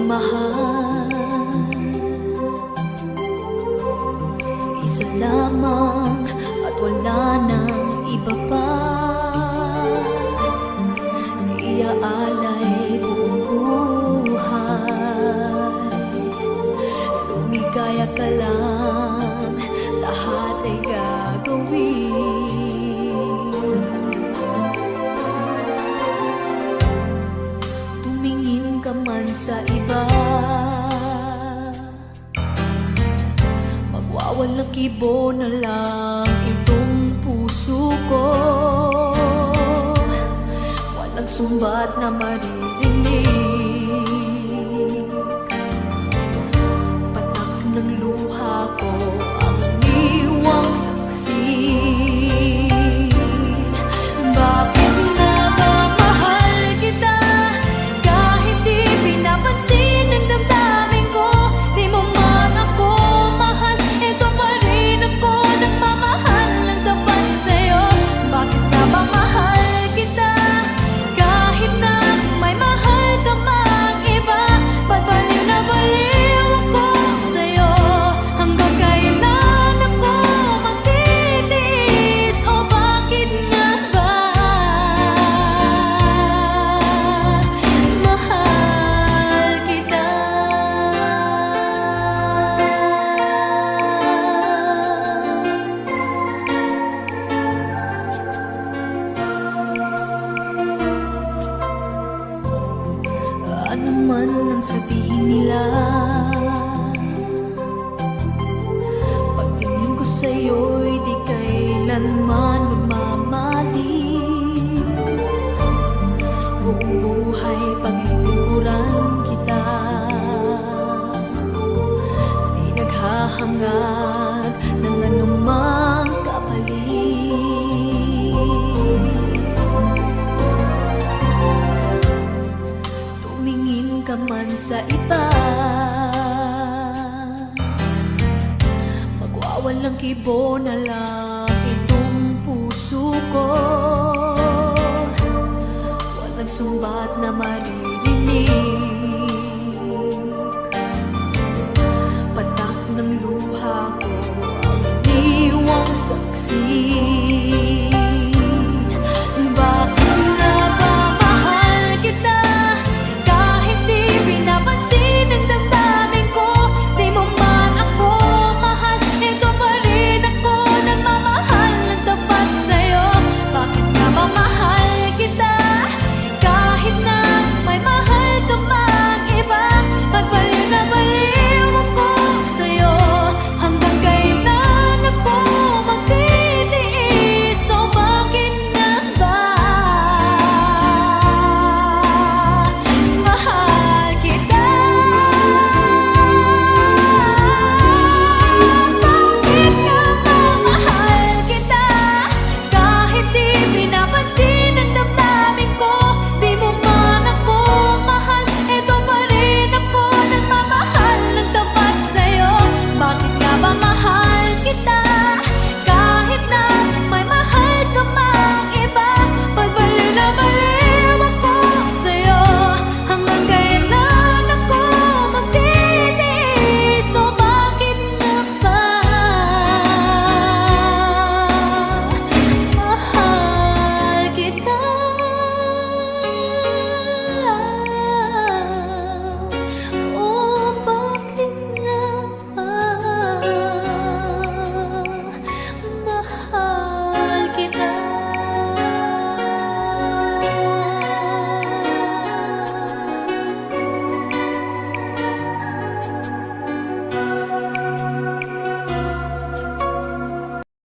mahal, isa lamang at wala nang iba pa. Iaalay buong buhay, lumigaya ka lang, lahat ay gagawin. Tumingin ka man sa iba, magwawalang kibo na lang itong puso ko. Walang sumbat na maririnig, patak ng luha ko ang iniwang saksi. Bakit na ba mahal kita, kahit di pinapansin ang damdamin ko? Di mo man ako mahal, ito pa rin ako nagmamahal ng tapat sa'yo. Bakit na ba mahal kita, kahit na may mahal ka mang iba? Ba't baliw na baliw ako sa'yo? Hanggang kailan ako magtitiis? O bakit nga ba mahal kita? Ano man ang sabihin nila, pagtingin ko sa'yo'y di kailanman magmamali. Buong buhay paglilingkuran kita, di naghahangad ng anumang kapalit. Tumingin ka man sa iba, magwawalang kibo na lang itong puso ko. Walang sumbat na marinig,